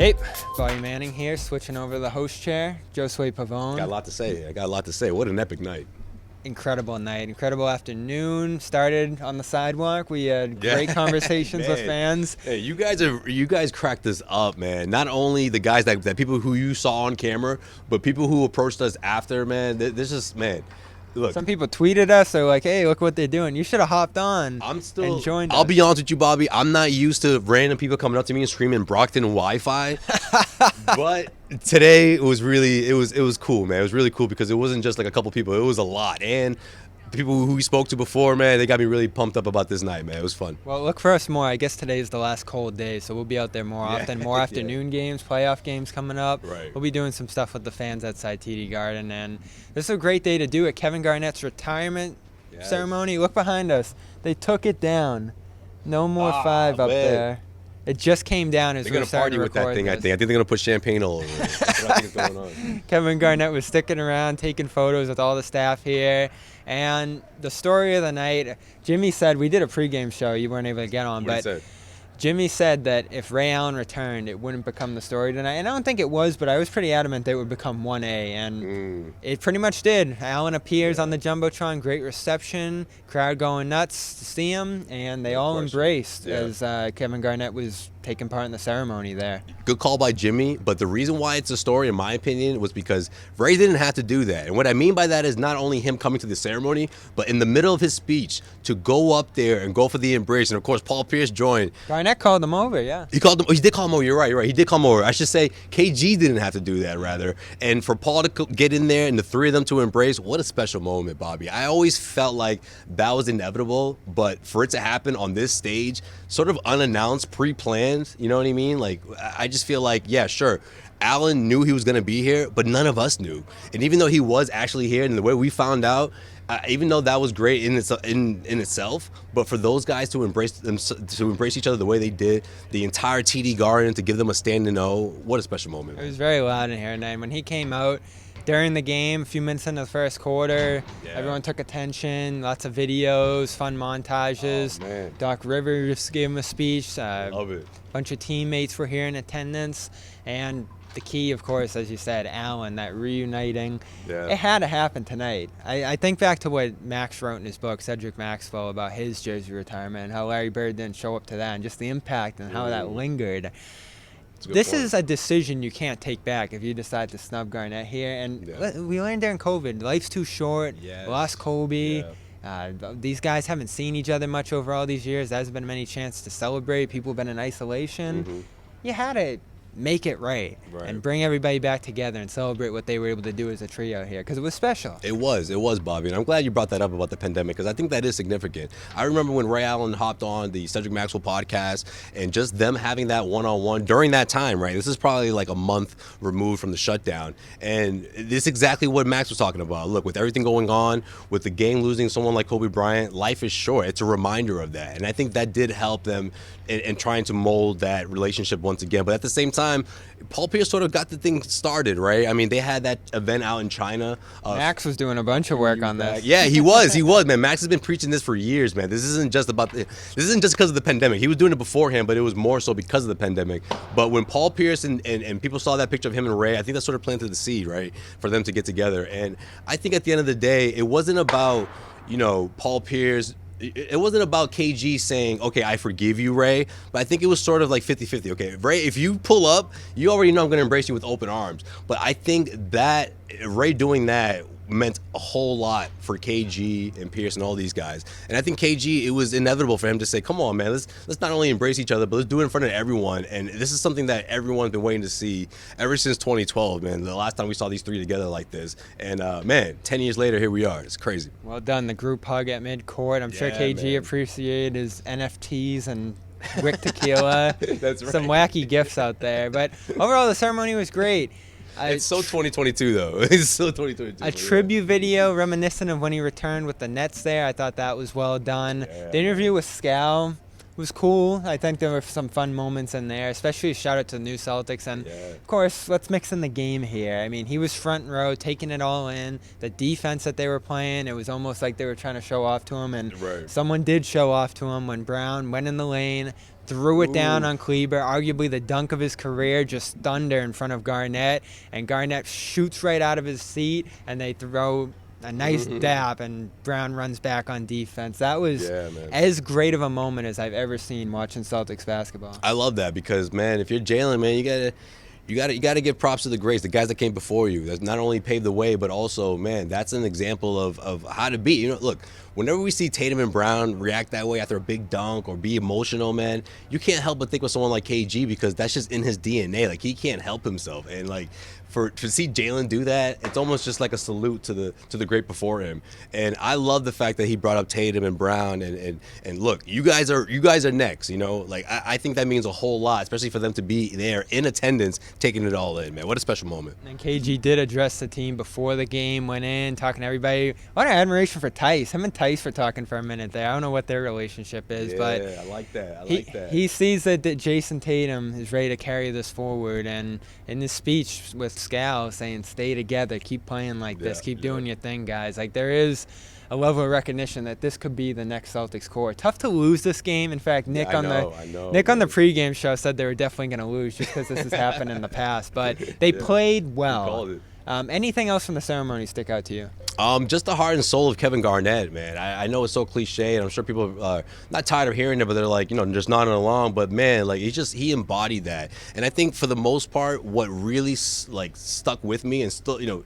Hey, Bobby Manning here, switching over to the host chair. Josue Pavon. Got a lot to say. What an epic night. Incredible night. Incredible afternoon. Started on the sidewalk. We had great conversations with fans. Hey, you guys cracked this up, man. Not only the guys that people who you saw on camera, but people who approached us after, man. This is, man. Look, some people tweeted us. They're like, "Hey, look what they're doing. You should have hopped on." And joined I'll us. be honest with you, Bobby. I'm not used to random people coming up to me and screaming Brockton Wi-Fi. But today it was cool, man. It was really cool because it wasn't just like a couple people. It was a lot, and the people who we spoke to before, man, they got me really pumped up about this night, man. It was fun. Well, look for us more. I guess today is the last cold day, so we'll be out there more often. More afternoon games, playoff games coming up. Right. We'll be doing some stuff with the fans outside TD Garden, and this is a great day to do it. Kevin Garnett's retirement ceremony. Look behind us. They took it down. No more 5 up there. It just came down as they're we gonna party with that thing. I think they're gonna put champagne all over it. That's what I think is going on. Kevin Garnett was sticking around, taking photos with all the staff here. And the story of the night, Jimmy said, we did a pregame show you weren't able to get on, but Jimmy said that if Ray Allen returned, it wouldn't become the story tonight. And I don't think it was, but I was pretty adamant that it would become 1A. And it pretty much did. Allen appears on the Jumbotron, great reception, crowd going nuts to see him, and they all embraced as Kevin Garnett was taking part in the ceremony there. Good call by Jimmy, but the reason why it's a story, in my opinion, was because Ray didn't have to do that. And what I mean by that is not only him coming to the ceremony, but in the middle of his speech, to go up there and go for the embrace. And, of course, Paul Pierce joined. Garnett called him over, He called him. He did call him over. You're right. He did call him over. I should say KG didn't have to do that, rather. And for Paul to get in there and the three of them to embrace, what a special moment, Bobby. I always felt like that was inevitable, but for it to happen on this stage, sort of unannounced, pre-planned, you know what I mean? Like, I just feel like, yeah, sure, Allen knew he was going to be here, but none of us knew. And even though he was actually here, and the way we found out, even though that was great in itself, but for those guys to embrace each other the way they did, the entire TD Garden to give them a standing O, what a special moment. It was very loud in here tonight. When he came out during the game, a few minutes into the first quarter, everyone took attention, lots of videos, fun montages. Oh, man. Doc Rivers gave him a speech. Love it. A bunch of teammates were here in attendance, and the key, of course, as you said, Allen, that reuniting. It had to happen tonight. I think back to what Max wrote in his book, Cedric Maxwell, about his jersey retirement and how Larry Bird didn't show up to that, and just the impact and how that lingered. This is a decision you can't take back if you decide to snub Garnett here. And we learned during COVID, life's too short. Lost Kobe. These guys haven't seen each other much over all these years. There hasn't been many chances to celebrate. People have been in isolation. You had to make it right and bring everybody back together and celebrate what they were able to do as a trio here, because it was special. It was, Bobby, and I'm glad you brought that up about the pandemic, because I think that is significant. I remember when Ray Allen hopped on the Cedric Maxwell podcast, and just them having that one-on-one during that time, right? This is probably like a month removed from the shutdown, and this is exactly what Max was talking about. Look, with everything going on, with the game losing someone like Kobe Bryant, life is short. It's a reminder of that, and I think that did help them in trying to mold that relationship once again. But at the same time, Paul Pierce sort of got the thing started, right? I mean, they had that event out in China. Max was doing a bunch of work on this. Yeah, he was, man. Max has been preaching this for years, man. This isn't just because of the pandemic. He was doing it beforehand, but it was more so because of the pandemic. But when Paul Pierce and people saw that picture of him and Ray, I think that sort of planted the seed, right, for them to get together. And I think at the end of the day, it wasn't about, Paul Pierce. It wasn't about KG saying, okay, I forgive you, Ray, but I think it was sort of like 50-50. Okay, Ray, if you pull up, you already know I'm going to embrace you with open arms. But I think that Ray doing that meant a whole lot for KG and Pierce and all these guys. And I think KG, it was inevitable for him to say, come on, man, let's not only embrace each other, but let's do it in front of everyone. And this is something that everyone's been waiting to see ever since 2012, man. The last time we saw these three together like this. And, man, 10 years later, here we are. It's crazy. Well done. The group hug at midcourt. I'm sure KG appreciated his NFTs and Wick Tequila. That's right. Some wacky gifts out there. But overall, the ceremony was great. It's so 2022, though. It's so 2022. A tribute video reminiscent of when he returned with the Nets there. I thought that was well done. The interview with Scal was cool. I think there were some fun moments in there, especially a shout out to the new Celtics. And, of course, let's mix in the game here. I mean, he was front row, taking it all in. The defense that they were playing, it was almost like they were trying to show off to him. And someone did show off to him when Brown went in the lane, threw it down on Kleber, arguably the dunk of his career, just thunder in front of Garnett, and Garnett shoots right out of his seat, and they throw a nice dap, and Brown runs back on defense. That was as great of a moment as I've ever seen watching Celtics basketball. I love that because, man, if you're Jalen, man, you gotta give props to the greats, the guys that came before you. That not only paved the way, but also, man, that's an example of how to be. You know, look, whenever we see Tatum and Brown react that way after a big dunk or be emotional, man, you can't help but think of someone like KG because that's just in his DNA. Like, he can't help himself, and like, to see Jalen do that, it's almost just like a salute to the great before him. And I love the fact that he brought up Tatum and Brown and look, you guys are next. You know, like I think that means a whole lot, especially for them to be there in attendance, taking it all in. Man, what a special moment. And KG did address the team before the game, went in talking to everybody. What an admiration for Tice. Him and Tice were talking for a minute there. I don't know what their relationship is, but I like that. He sees that Jason Tatum is ready to carry this forward, and in his speech with Scal saying, "Stay together, keep playing like this, keep doing your thing, guys." Like, there is a level of recognition that this could be the next Celtics core. Tough to lose this game. In fact, Nick on the pregame show said they were definitely going to lose just because this has happened in the past. But they played well. Anything else from the ceremony stick out to you? Just the heart and soul of Kevin Garnett, man. I know it's so cliche, and I'm sure people are not tired of hearing it, but they're like, just nodding along. But man, like, he embodied that, and I think for the most part, what really stuck with me and still,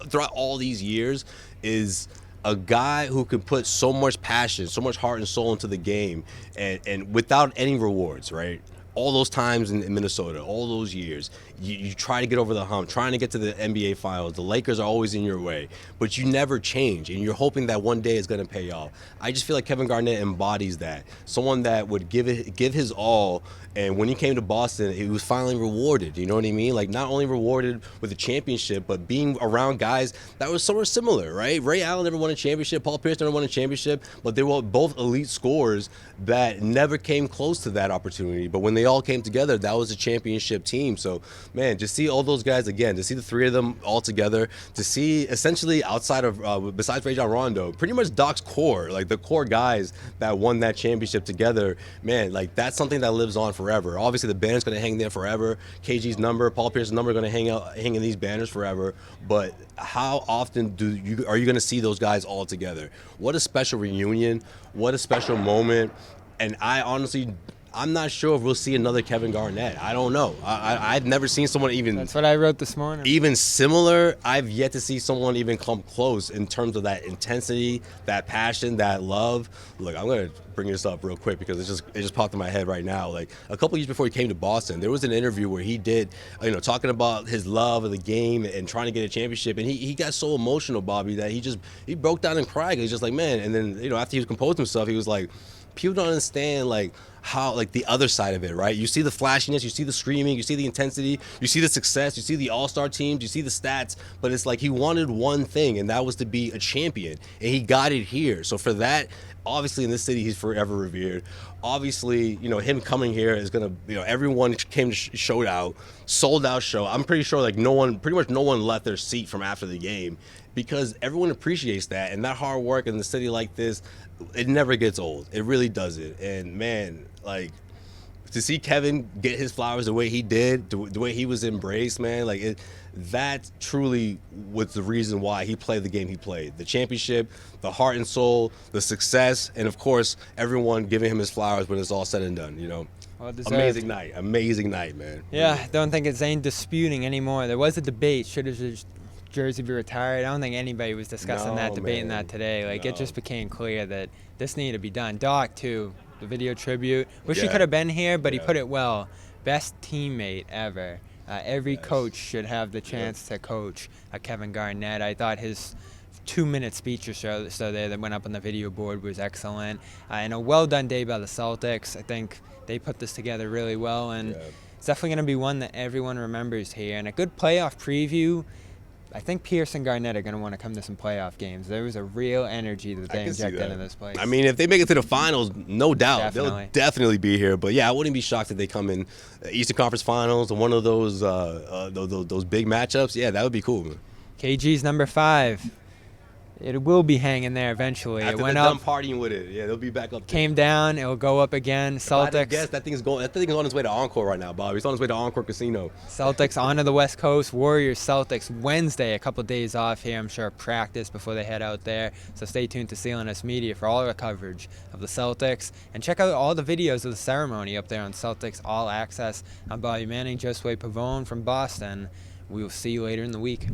throughout all these years, is a guy who can put so much passion, so much heart and soul into the game, and without any rewards, right? All those times in Minnesota, all those years, you try to get over the hump, trying to get to the NBA Finals. The Lakers are always in your way, but you never change, and you're hoping that one day it's going to pay off. I just feel like Kevin Garnett embodies that. Someone that would give his all, and when he came to Boston, he was finally rewarded. You know what I mean? Like, not only rewarded with a championship, but being around guys that were somewhat similar, right? Ray Allen never won a championship. Paul Pierce never won a championship, but they were both elite scorers that never came close to that opportunity. But when they all came together, that was a championship team. So, man, just see all those guys again, to see the three of them all together, to see essentially outside of, besides Rajon Rondo, pretty much Doc's core, like the core guys that won that championship together, man, like, that's something that lives on forever. Obviously, the banner's going to hang there forever. KG's number, Paul Pierce's number are going to hang in these banners forever. But how often are you going to see those guys all together? What a special reunion. What a special moment. And I'm not sure if we'll see another Kevin Garnett. I don't know. I've never seen someone even... That's what I wrote this morning. Even similar. I've yet to see someone even come close in terms of that intensity, that passion, that love. Look, I'm going to bring this up real quick because it just popped in my head right now. Like, a couple years before he came to Boston, there was an interview where he did, talking about his love of the game and trying to get a championship. And he got so emotional, Bobby, that he broke down and cried. He's just like, man. And then, after he composed himself, he was like, people don't understand, like, how, like, the other side of it, right? You see the flashiness, you see the screaming, you see the intensity, you see the success, you see the all-star teams, you see the stats, but it's like he wanted one thing, and that was to be a champion, and he got it here. So for that, obviously in this city, he's forever revered. Obviously, him coming here is gonna, everyone came to showed out, sold out show. I'm pretty sure, like, pretty much no one left their seat from after the game, because everyone appreciates that, and that hard work in a city like this, it never gets old. It really doesn't. And man, like, to see Kevin get his flowers the way he did, the way he was embraced, man, like, that truly was the reason why he played the game he played. The championship, the heart and soul, the success, and of course, everyone giving him his flowers when it's all said and done, Well, amazing night, man. Yeah, I don't think it's any disputing anymore. There was a debate. Should his jersey be retired? I don't think anybody was discussing debating that today. Like, it just became clear that this needed to be done. Doc, too, the video tribute. Wish he could have been here, but he put it well. Best teammate ever. Every coach should have the chance to coach Kevin Garnett. I thought his 2-minute speech or so there that went up on the video board was excellent. And a well-done day by the Celtics. I think they put this together really well, and it's definitely going to be one that everyone remembers here. And a good playoff preview. I think Pierce and Garnett are going to want to come to some playoff games. There was a real energy that they injected into this place. I mean, if they make it to the finals, no doubt. They'll definitely be here. But, yeah, I wouldn't be shocked if they come in Eastern Conference Finals or one of those big matchups. Yeah, that would be cool, man. KG's number 5. It will be hanging there eventually. After it went they're up, done partying with it. Yeah, they'll be back up there. came down, it'll go up again. Celtics. Guess that thing is on its way to Encore right now, Bob. He's on his way to Encore Casino. Celtics onto the West Coast. Warriors, Celtics Wednesday. A couple days off here. I'm sure practice before they head out there. So stay tuned to CLNS Media for all the coverage of the Celtics. And check out all the videos of the ceremony up there on Celtics All Access. I'm Manning and Josue Pavon from Boston. We will see you later in the week.